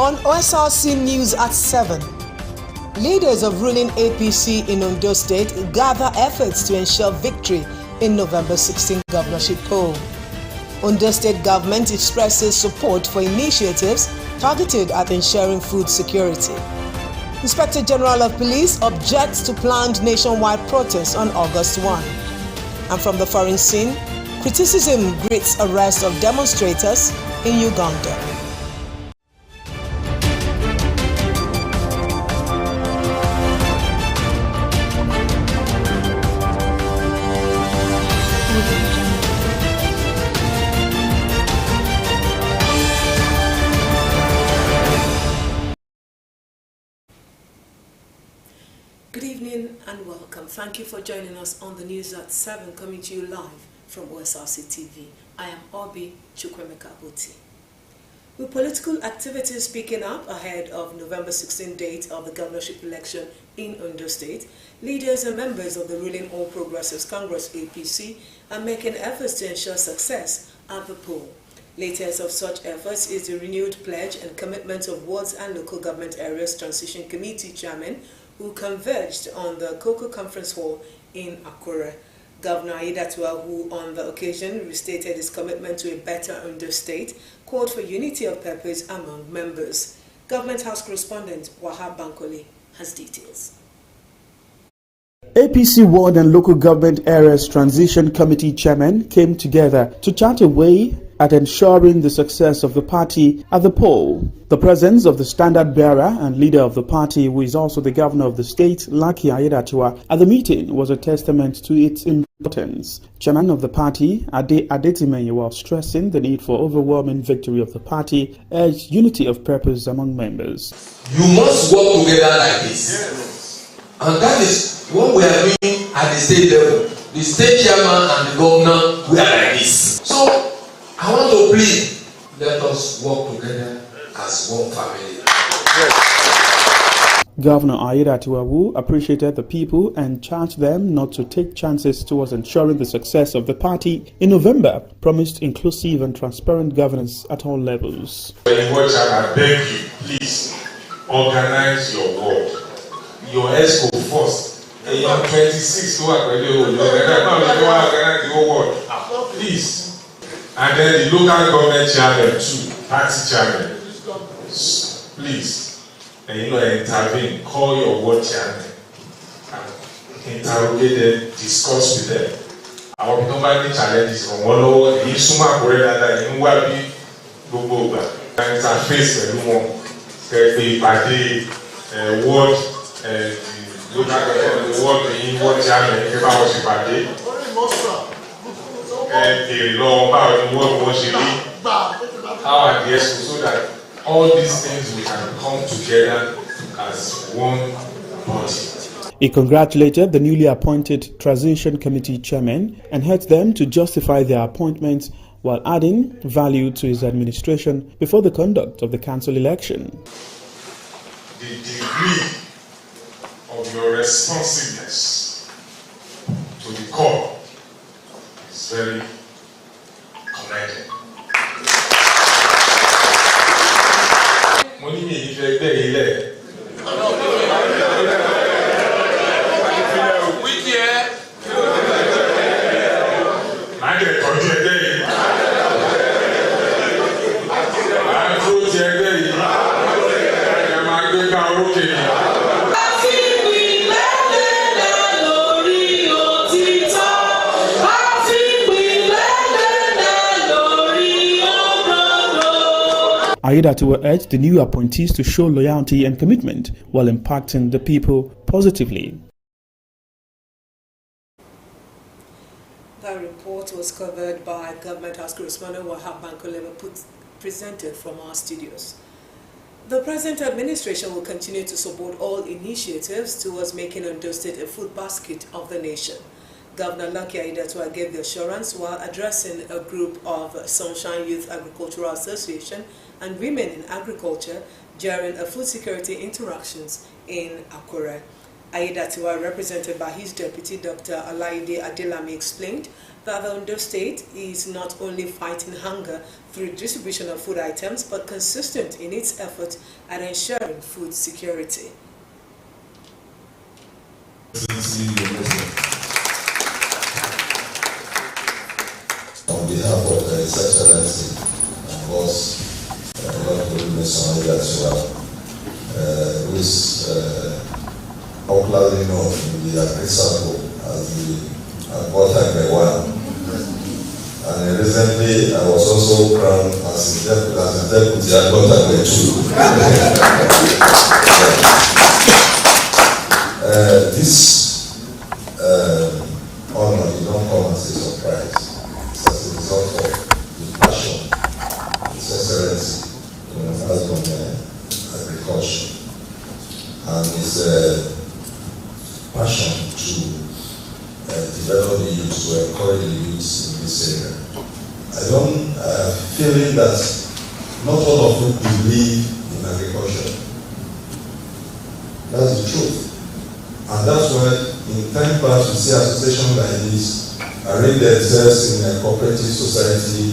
On Osrc News at 7, leaders of ruling APC in Ondo State gather efforts to ensure victory in November 16 governorship poll. Ondo State government expresses support for initiatives targeted at ensuring food security. Inspector General of Police objects to planned nationwide protests on August 1. And from the foreign scene, criticism greets arrest of demonstrators in Uganda. Good evening and welcome. Thank you for joining us on the News at 7, coming to you live from Osrc TV. I am Obi Chukwemeka Oti. With political activities picking up ahead of November 16 date of the governorship election in Ondo State, leaders and members of the ruling All Progressives Congress APC are making efforts to ensure success at the poll. Latest of such efforts is the renewed pledge and commitment of wards and local government areas transition committee chairmen who converged on the Cocoa Conference Hall in Akure. Governor Aiyedatiwa, who on the occasion restated his commitment to a better Ondo State, called for unity of purpose among members. Government House correspondent Wahab Bankole has details. APC Ward and Local Government Areas Transition Committee chairmen came together to chart a way at ensuring the success of the party at the poll. The presence of the standard bearer and leader of the party, who is also the governor of the state, Lucky Aiyedatiwa, at the meeting was a testament to its importance. Chairman of the party, Ade Adetimenye, while stressing the need for overwhelming victory of the party, urged unity of purpose among members. You must work together like this. Yes. And that is what we are doing at the state level. The state chairman and the governor, we are like this. So, I want to plead, let us work together as one family. Governor Aiyedatiwa, who appreciated the people and charged them not to take chances towards ensuring the success of the party in November, promised inclusive and transparent governance at all levels. I beg you, please organize your ward, your ESCO first. And you are 26 to organize the whole ward. Please. And then the local government chairman too, party chairman. Please, and intervene, call your ward chairman and interrogate them, discuss with them. Our nobody challenges from one over the Suma Coreda in Wabi Boba. And interface everyone. The party, ward, the local government, the ward chairman, if I was a party. And law about what was our ideas so that all these things we can come together as one body. He congratulated the newly appointed Transition Committee chairmen and urged them to justify their appointments while adding value to his administration before the conduct of the council election. The degree of your responsiveness to the core is very commended. Money me if you're there, which year? I get a day. I go to a day. I'm going to go. Aiyedatiwa urged the new appointees to show loyalty and commitment while impacting the people positively. That report was covered by Government House correspondent Wahab Bankole, presented from our studios. The present administration will continue to support all initiatives towards making Ondo State a food basket of the nation. Governor Lucky Aiyedatiwa gave the assurance while addressing a group of Sunshine Youth Agricultural Association and Women in Agriculture during a food security interactions in Akure. Aiyedatiwa, represented by his deputy, Dr. Alaide Adelami, explained that the Ondo State is not only fighting hunger through distribution of food items, but consistent in its effort at ensuring food security. On behalf of His Excellency, and boss, Dr. Aiyedatiwa, who is popularly known in the agri circle as the Agota. And recently I was also crowned as the deputy Agota too. This honor did not come as a surprise. It's as a result of the passion His Excellency has on agriculture and his passion to develop the youth, to encourage the youth in this area. I don't feeling that not all of you believe in agriculture. That's the truth. And that's why in time past we see associations like this arrange themselves in a cooperative society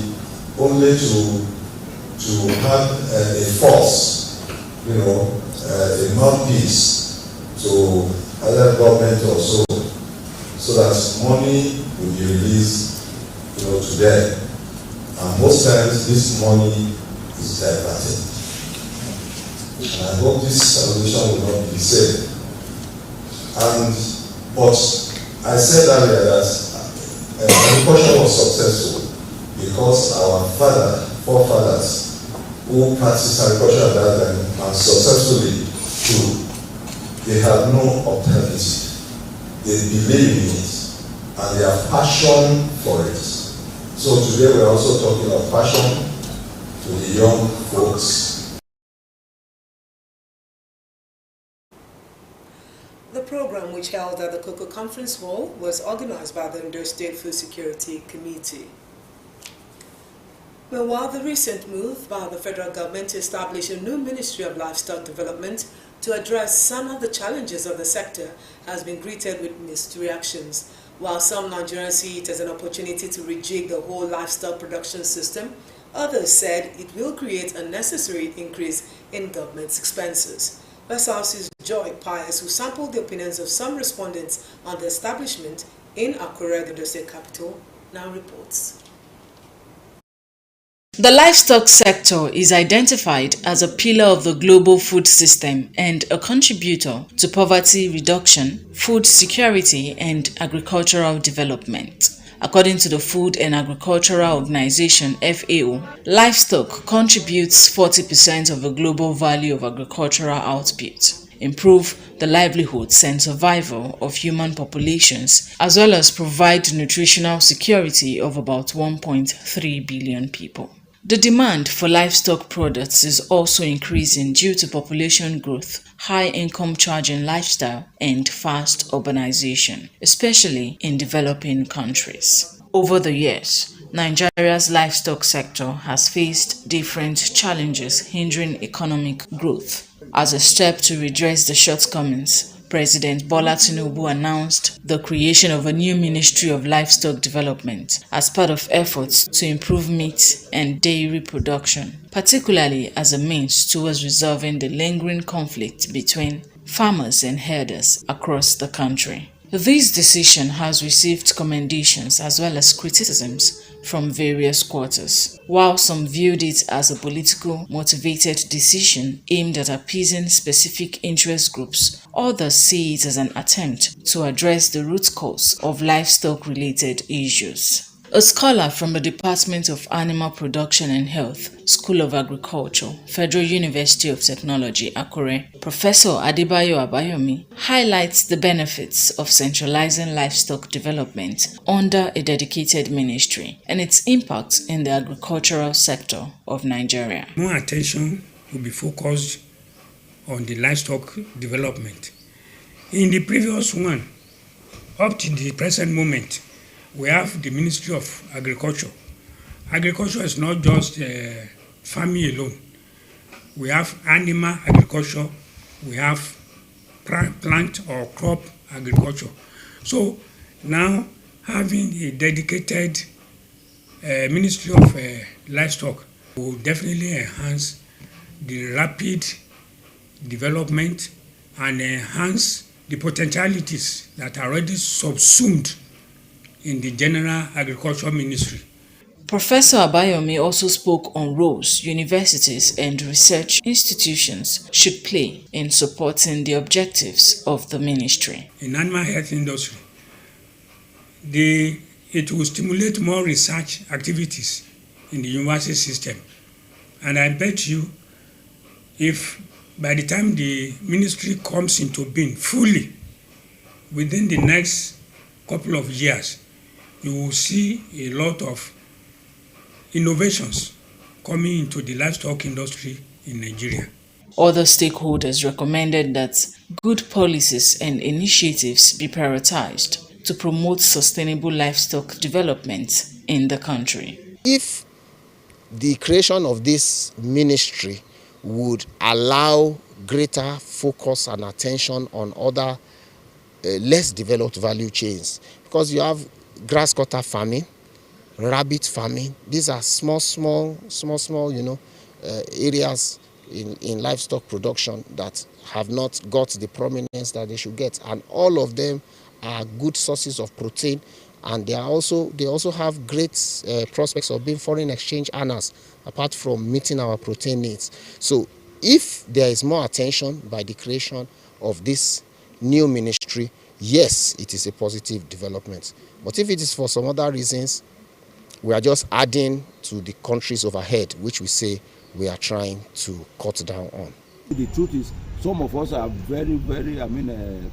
only to have a force, a mouthpiece to other government or so that money will be released, to them. And most times this money is diverted. And I hope this solution will not be the same. But I said earlier that agriculture was successful because our forefathers who practiced agriculture at that time and successfully too, they have no alternative. They believe in it and they have passion for it. So today we are also talking of passion to the young folks. The program, which held at the Cocoa Conference Hall, was organized by the Ondo State Food Security Committee. Well, while the recent move by the federal government to establish a new Ministry of Livestock Development to address some of the challenges of the sector has been greeted with mixed reactions. While some Nigerians see it as an opportunity to rejig the whole livestock production system, others said it will create a necessary increase in government's expenses. Osrc's Joy Pius, who sampled the opinions of some respondents on the establishment in Akure, the state capital, now reports. The livestock sector is identified as a pillar of the global food system and a contributor to poverty reduction, food security, and agricultural development. According to the Food and Agricultural Organization (FAO), livestock contributes 40% of the global value of agricultural output, improve the livelihoods and survival of human populations, as well as provide nutritional security of about 1.3 billion people. The demand for livestock products is also increasing due to population growth, high income charging lifestyle, and fast urbanization, especially in developing countries. Over the years, Nigeria's livestock sector has faced different challenges hindering economic growth. As a step to redress the shortcomings, President Bola Tinubu announced the creation of a new Ministry of Livestock Development as part of efforts to improve meat and dairy production, particularly as a means towards resolving the lingering conflict between farmers and herders across the country. This decision has received commendations as well as criticisms from various quarters. While some viewed it as a political motivated decision aimed at appeasing specific interest groups, others see it as an attempt to address the root cause of livestock-related issues. A scholar from the Department of Animal Production and Health, School of Agriculture, Federal University of Technology, Akure, Professor Adebayo Abayomi, highlights the benefits of centralizing livestock development under a dedicated ministry and its impact in the agricultural sector of Nigeria. More attention will be focused on the livestock development. In the previous one, up to the present moment, we have the Ministry of Agriculture. Agriculture is not just farming alone. We have animal agriculture, we have plant or crop agriculture. So now having a dedicated Ministry of Livestock will definitely enhance the rapid development and enhance the potentialities that are already subsumed in the General Agriculture Ministry. Professor Abayomi also spoke on roles universities and research institutions should play in supporting the objectives of the ministry. In animal health industry, it will stimulate more research activities in the university system. And I bet you, if by the time the ministry comes into being fully, within the next couple of years, you will see a lot of innovations coming into the livestock industry in Nigeria. Other stakeholders recommended that good policies and initiatives be prioritized to promote sustainable livestock development in the country. If the creation of this ministry would allow greater focus and attention on other less developed value chains, because you have grass cutter farming, rabbit farming. These are small, areas in livestock production that have not got the prominence that they should get, and all of them are good sources of protein, and they also have great prospects of being foreign exchange earners apart from meeting our protein needs. So if there is more attention by the creation of this new ministry, yes, it is a positive development. But if it is for some other reasons, we are just adding to the countries overhead, which we say we are trying to cut down on. The truth is, some of us are very,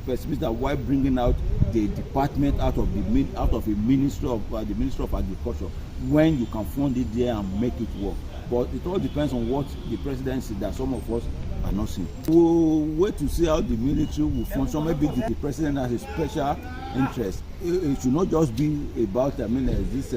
pessimistic that why bringing out the department out of a ministry of the Ministry of Agriculture when you can fund it there and make it work. But it all depends on what the president said that some of us are not seeing. We'll wait to see how the military will function. Maybe the president has a special interest. It should not just be about this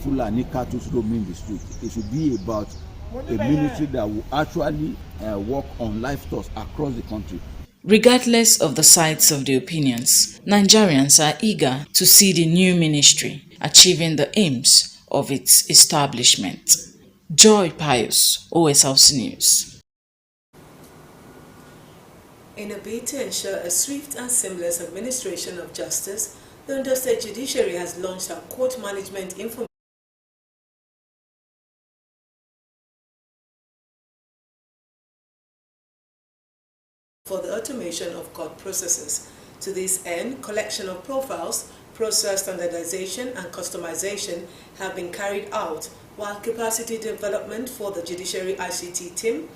Fulani cattle roaming the street. It should be about a ministry that will actually work on livestock across the country. Regardless of the sides of the opinions, Nigerians are eager to see the new ministry achieving the aims of its establishment. Joy Pius, Osrc News. In a bid to ensure a swift and seamless administration of justice, the Ondo State Judiciary has launched a court management information for the automation of court processes. To this end, collection of profiles, process standardization and customization have been carried out, while capacity development for the Judiciary ICT team,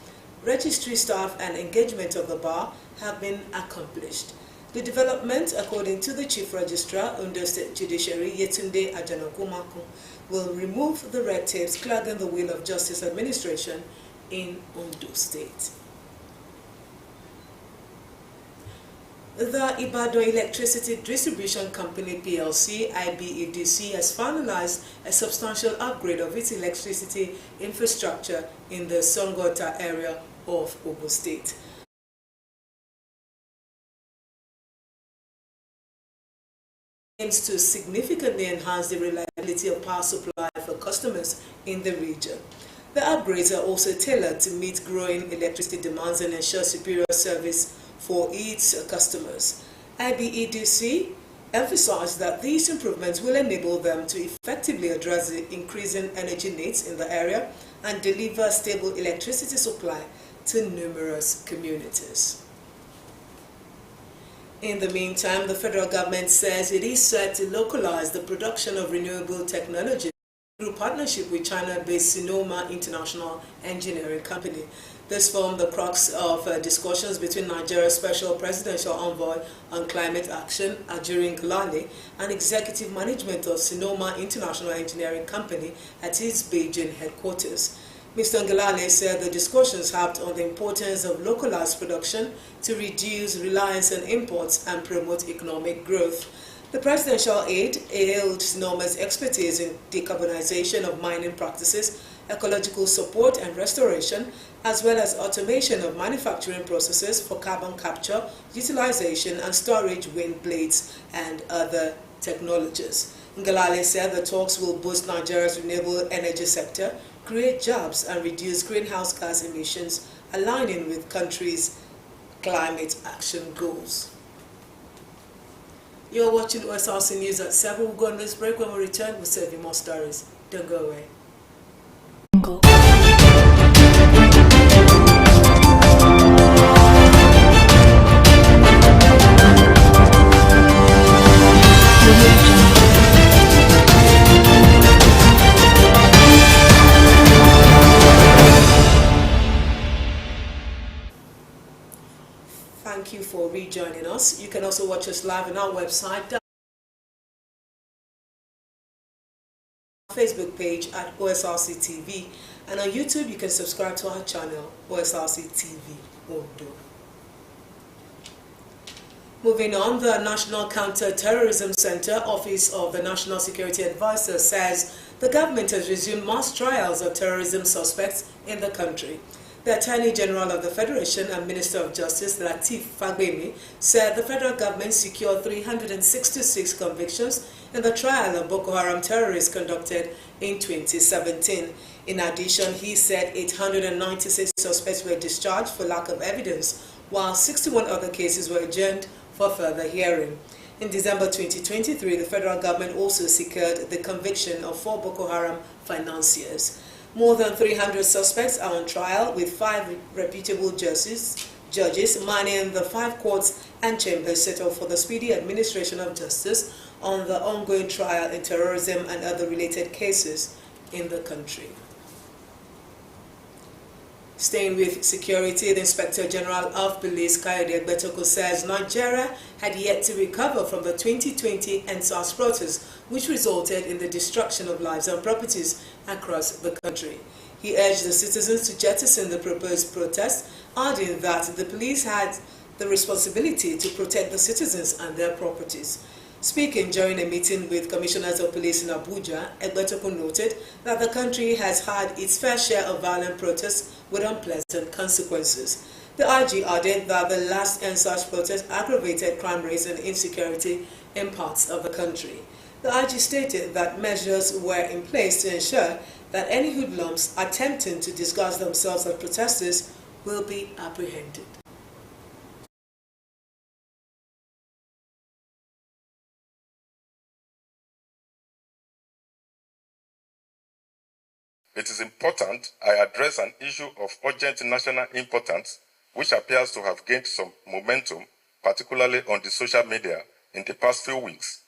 registry staff and engagement of the bar have been accomplished. The development, according to the Chief Registrar, Ondo State Judiciary, Yetunde Ajanakumaku, will remove the red tapes clogging the wheel of justice administration in Ondo State. The Ibadan Electricity Distribution Company PLC, IBEDC, has finalized a substantial upgrade of its electricity infrastructure in the Songota area of Ogun State. Aims to significantly enhance the reliability of power supply for customers in the region. The upgrades are also tailored to meet growing electricity demands and ensure superior service for its customers. IBEDC emphasized that these improvements will enable them to effectively address the increasing energy needs in the area and deliver stable electricity supply to numerous communities. In the meantime, the federal government says it is set to localize the production of renewable technology through partnership with China-based Sinoma International Engineering Company. This formed the crux of discussions between Nigeria's Special Presidential Envoy on Climate Action, Ajirin Galale, and executive management of Sinoma International Engineering Company at its Beijing headquarters. Mr. Galale said the discussions harped on the importance of localized production to reduce reliance on imports and promote economic growth. The presidential aide hailed Sinoma's expertise in decarbonization of mining practices ecological support and restoration, as well as automation of manufacturing processes for carbon capture, utilization and storage, wind blades, and other technologies. Ngalale said the talks will boost Nigeria's renewable energy sector, create jobs, and reduce greenhouse gas emissions, aligning with country's climate action goals. You're watching Osrc News at 7. We'll go on this break. When we return, we'll serve you more stories. Don't go away. Thank you for rejoining us. You can also watch us live on our website, Facebook page at Osrc TV, and on YouTube you can subscribe to our channel Osrc TV Ondo. Moving on, the National Counter-Terrorism Center, Office of the National Security Advisor, says the government has resumed mass trials of terrorism suspects in the country. The Attorney General of the Federation and Minister of Justice, Lateef Fagbemi, said the federal government secured 366 convictions in the trial of Boko Haram terrorists conducted in 2017. In addition, he said 896 suspects were discharged for lack of evidence, while 61 other cases were adjourned for further hearing. In December 2023, the federal government also secured the conviction of 4 Boko Haram financiers. More than 300 suspects are on trial, with 5 reputable judges manning the 5 courts and chambers set up for the speedy administration of justice on the ongoing trial in terrorism and other related cases in the country. Staying with security, the Inspector General of Police, Kayode Egbetokun, says Nigeria had yet to recover from the 2020 EndSARS protests, which resulted in the destruction of lives and properties across the country. He urged the citizens to jettison the proposed protest, adding that the police had the responsibility to protect the citizens and their properties. Speaking during a meeting with commissioners of police in Abuja, Egbetokun noted that the country has had its fair share of violent protests with unpleasant consequences. The IG added that the last EndSARS protest aggravated crime rates and insecurity in parts of the country. The IG stated that measures were in place to ensure that any hoodlums attempting to disguise themselves as protesters will be apprehended. It is important I address an issue of urgent national importance which appears to have gained some momentum, particularly on the social media in the past few weeks.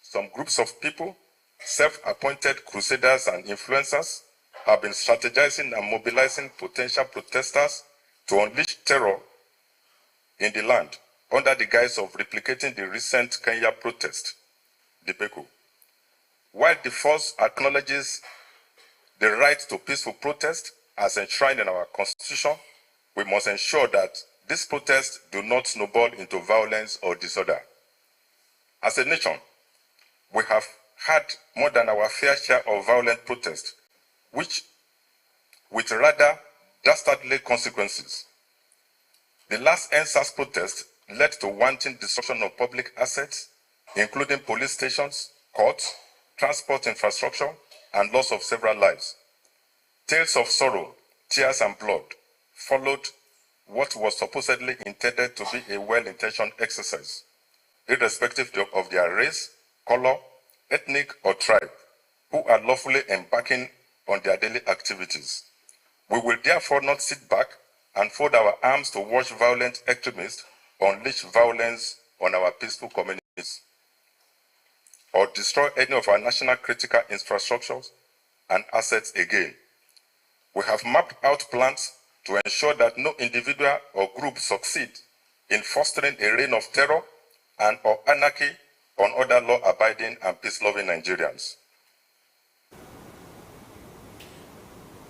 Some groups of people, self-appointed crusaders and influencers, have been strategizing and mobilizing potential protesters to unleash terror in the land under the guise of replicating the recent Kenya protest, the Beko. While the force acknowledges the right to peaceful protest as enshrined in our Constitution, we must ensure that these protests do not snowball into violence or disorder. As a nation, we have had more than our fair share of violent protests, which with rather dastardly consequences. The last EndSARS protest led to wanton destruction of public assets, including police stations, courts, transport infrastructure, and loss of several lives. Tales of sorrow, tears, and blood followed what was supposedly intended to be a well-intentioned exercise, irrespective of their race, color, ethnic, or tribe, who are lawfully embarking on their daily activities. We will therefore not sit back and fold our arms to watch violent extremists unleash violence on our peaceful communities, or destroy any of our national critical infrastructures and assets again. We have mapped out plans to ensure that no individual or group succeed in fostering a reign of terror and or anarchy on other law-abiding and peace-loving Nigerians.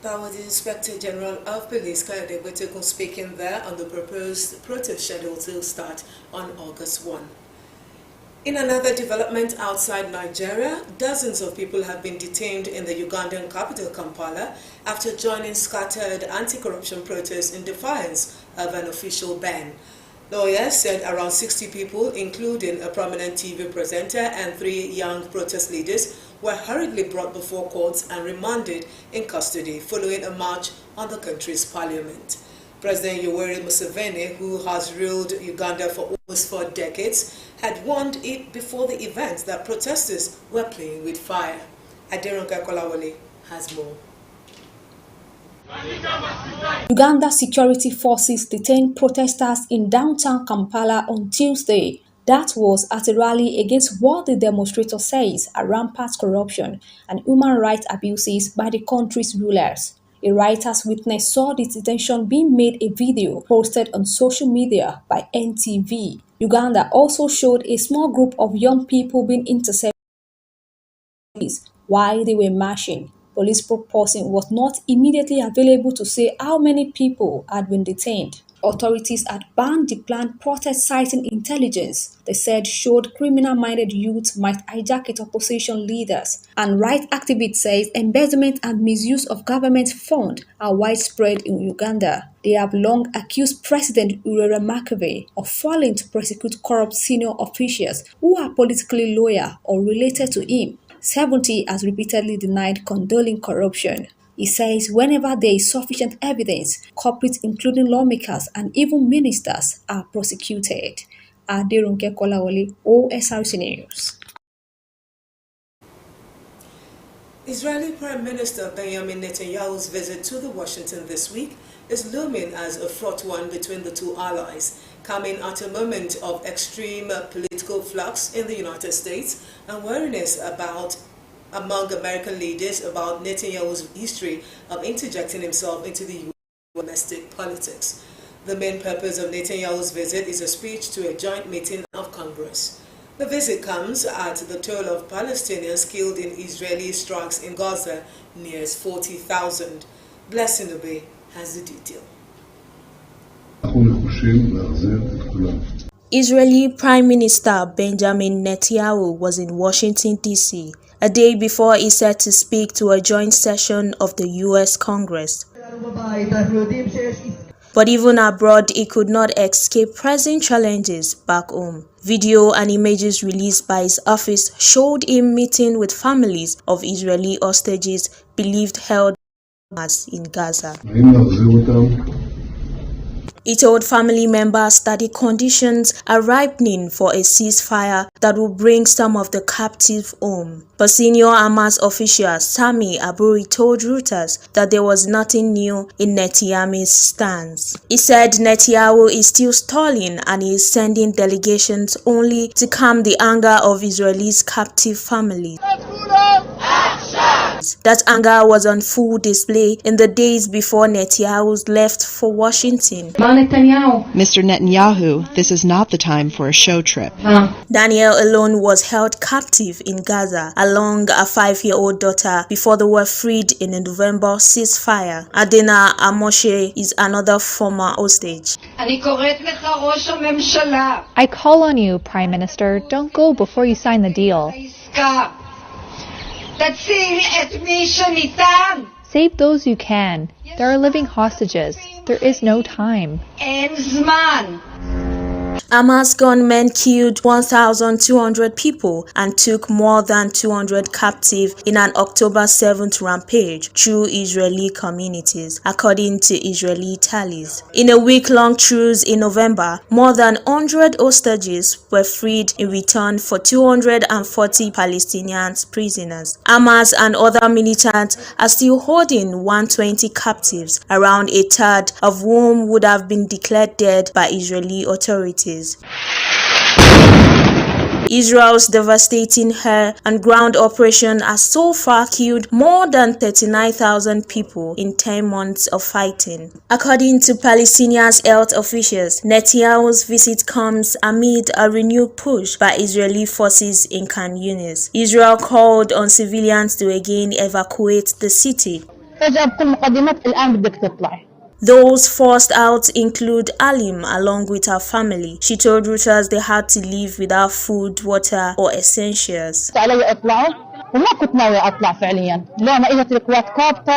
That was the Inspector General of Police, Kayode Egbetokun, speaking there on the proposed protest scheduled to start on August 1. In another development outside Nigeria, dozens of people have been detained in the Ugandan capital Kampala after joining scattered anti-corruption protests in defiance of an official ban. Lawyers said around 60 people, including a prominent TV presenter and 3 young protest leaders, were hurriedly brought before courts and remanded in custody following a march on the country's parliament. President Yoweri Museveni, who has ruled Uganda for almost 4 decades, had warned it before the event that protesters were playing with fire. Aderonke Kolawole has more. Uganda security forces detained protesters in downtown Kampala on Tuesday. That was at a rally against what the demonstrator says are rampant corruption and human rights abuses by the country's rulers. A Reuters witness saw the detention being made a video posted on social media by NTV. Uganda also showed a small group of young people being intercepted while they were marching. Police spokesperson was not immediately available to say how many people had been detained. Authorities had banned the planned protest citing intelligence they said showed criminal-minded youths might hijack it opposition leaders. And right activists say embezzlement and misuse of government funds are widespread in Uganda. They have long accused President Yoweri Museveni of failing to prosecute corrupt senior officials who are politically loyal or related to him. 70 has repeatedly denied condoning corruption. He says whenever there is sufficient evidence, culprits including lawmakers and even ministers are prosecuted. Aderonke Kolawole, Osrc News. Israeli Prime Minister Benjamin Netanyahu's visit to Washington this week is looming as a fraught one between the two allies, coming at a moment of extreme political flux in the United States and wariness among American leaders about Netanyahu's history of interjecting himself into the U.S. domestic politics. The main purpose of Netanyahu's visit is a speech to a joint meeting of Congress. The visit comes at the toll of Palestinians killed in Israeli strikes in Gaza nears 40,000. Blessing Obe has the detail. Israeli Prime Minister Benjamin Netanyahu was in Washington, D.C., a day before he set to speak to a joint session of the U.S. Congress. But even abroad, he could not escape pressing challenges back home. Video and images released by his office showed him meeting with families of Israeli hostages believed held in Gaza. He told family members that the conditions are ripening for a ceasefire that will bring some of the captives home. But senior Hamas official Sami Aburi told Reuters that there was nothing new in Netanyahu's stance. He said Netanyahu is still stalling and he is sending delegations only to calm the anger of Israelis' captive families. That anger was on full display in the days before Netanyahu left for Washington. Mr. Netanyahu, this is not the time for a show trip. Daniel alone was held captive in Gaza along a 5-year-old daughter before they were freed in a November ceasefire. Adina Amoshe is another former hostage. I call on you, Prime Minister, don't go before you sign the deal. Save those you can. There are living hostages. There is no time. Hamas gunmen killed 1,200 people and took more than 200 captive in an October 7th rampage through Israeli communities, according to Israeli tallies. In a week-long truce in November, more than 100 hostages were freed in return for 240 Palestinian prisoners. Hamas and other militants are still holding 120 captives, around a third of whom would have been declared dead by Israeli authorities. Israel's devastating air and ground operation has so far killed more than 39,000 people in 10 months of fighting. According to Palestinian health officials, Netanyahu's visit comes amid a renewed push by Israeli forces in Khan Yunis. Israel called on civilians to again evacuate the city. Those forced out include Alim along with her family. She told Reuters they had to live without food, water, or essentials.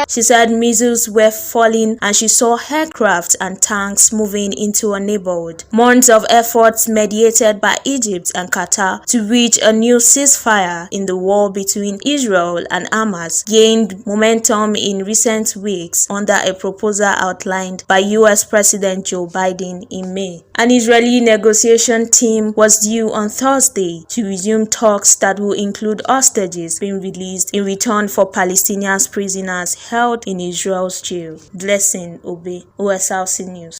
She said missiles were falling and she saw aircraft and tanks moving into her neighborhood. Months of efforts mediated by Egypt and Qatar to reach a new ceasefire in the war between Israel and Hamas gained momentum in recent weeks under a proposal outlined by US President Joe Biden in May. An Israeli negotiation team was due on Thursday to resume talks that will include hostages being released in return for Palestinian prisoners held in Israel's jail. Blessing Obe, Osrc News.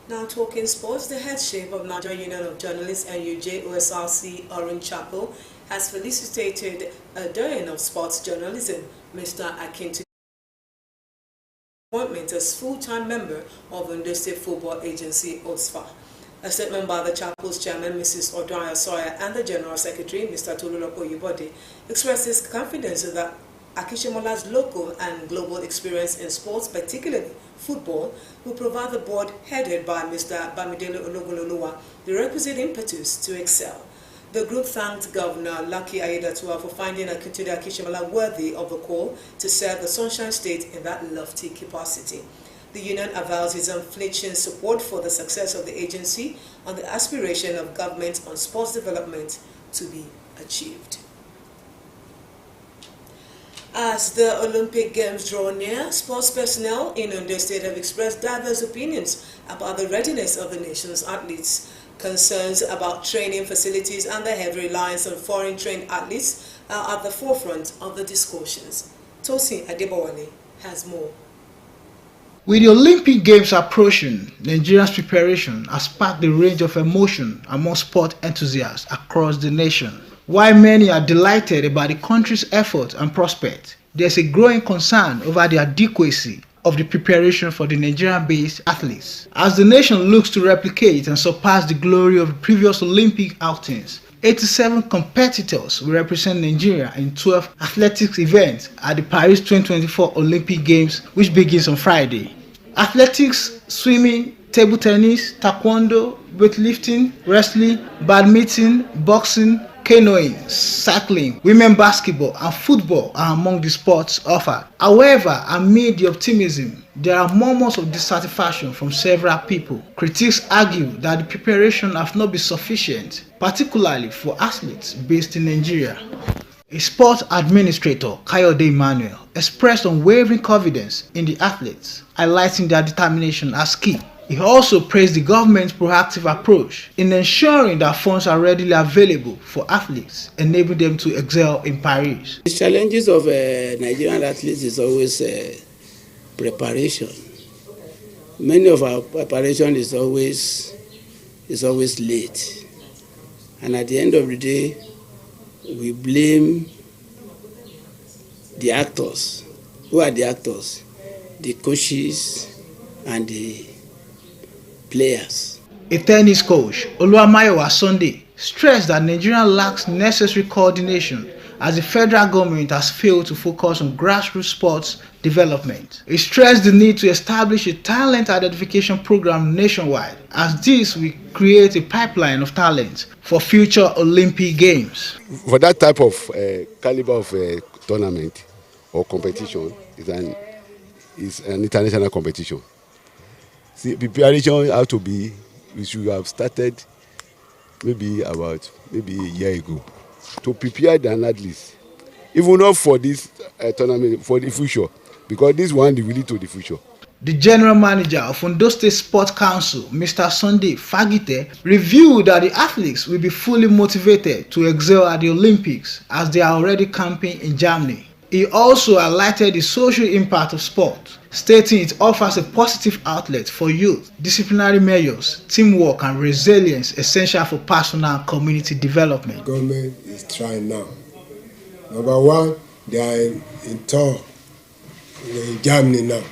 Now talking sports, the head chef of Nigeria Union of Journalists NUJ Osrc Orange Chapel has felicitated a doyen of sports journalism, Mr. Akintu, appointment as full-time member of Ondo State Football Agency Osrc. A statement by the chapel's chairman, Mrs. Odaya Sawyer, and the general secretary, Mr. Tolulopo Yubode, expresses confidence that Akishimola's local and global experience in sports, particularly football, will provide the board headed by Mr. Bamidele Ologololuwa the requisite impetus to excel. The group thanked Governor Lucky Aiyedatiwa for finding Akintunde Akishimola worthy of the call to serve the Sunshine State in that lofty capacity. The union avows its unflinching support for the success of the agency and the aspiration of government on sports development to be achieved. As the Olympic Games draw near, sports personnel in Ondo State have expressed diverse opinions about the readiness of the nation's athletes. Concerns about training facilities and the heavy reliance on foreign-trained athletes are at the forefront of the discussions. Tosin Adebowale has more. With the Olympic Games approaching, Nigeria's preparation has sparked a range of emotion among sport enthusiasts across the nation. While many are delighted about the country's effort and prospect, there's a growing concern over the adequacy of the preparation for the Nigerian-based athletes. As the nation looks to replicate and surpass the glory of the previous Olympic outings, 87 competitors will represent Nigeria in 12 athletics events at the Paris 2024 Olympic Games, which begins on Friday. Athletics, swimming, table tennis, taekwondo, weightlifting, wrestling, badminton, boxing, canoeing, cycling, women basketball and football are among the sports offered. However, amid the optimism, there are murmurs of dissatisfaction from several people. Critics argue that the preparation has not been sufficient, particularly for athletes based in Nigeria. A sports administrator, Kayode Emmanuel, expressed unwavering confidence in the athletes, highlighting their determination as key. He also praised the government's proactive approach in ensuring that funds are readily available for athletes, enabling them to excel in Paris. The challenges of Nigerian athletes is always preparation. Many of our preparation is always late, and at the end of the day, we blame the actors. Who are the actors? The coaches and the players. A tennis coach, Oluwamayowa Sunday, stressed that Nigeria lacks necessary coordination as the federal government has failed to focus on grassroots sports development. He stressed the need to establish a talent identification program nationwide, as this will create a pipeline of talent for future Olympic Games. For that type of caliber of tournament or competition, is an international competition. See, preparation has to be, we should have started maybe a year ago to prepare the athletes, even not for this tournament, for the future, because this one will lead to the future. The general manager of Ondo State Sports Council, Mr. Sunday Fagite, revealed that the athletes will be fully motivated to excel at the Olympics as they are already camping in Germany. He also highlighted the social impact of sport, stating it offers a positive outlet for youth, disciplinary measures, teamwork and resilience essential for personal and community development. The government is trying now. Number one, they are in tour in Germany now.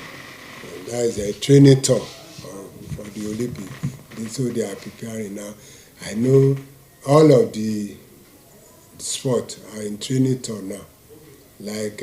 That is a training tour for the Olympics. So they are preparing now. I know all of the sport are in training tour now. Like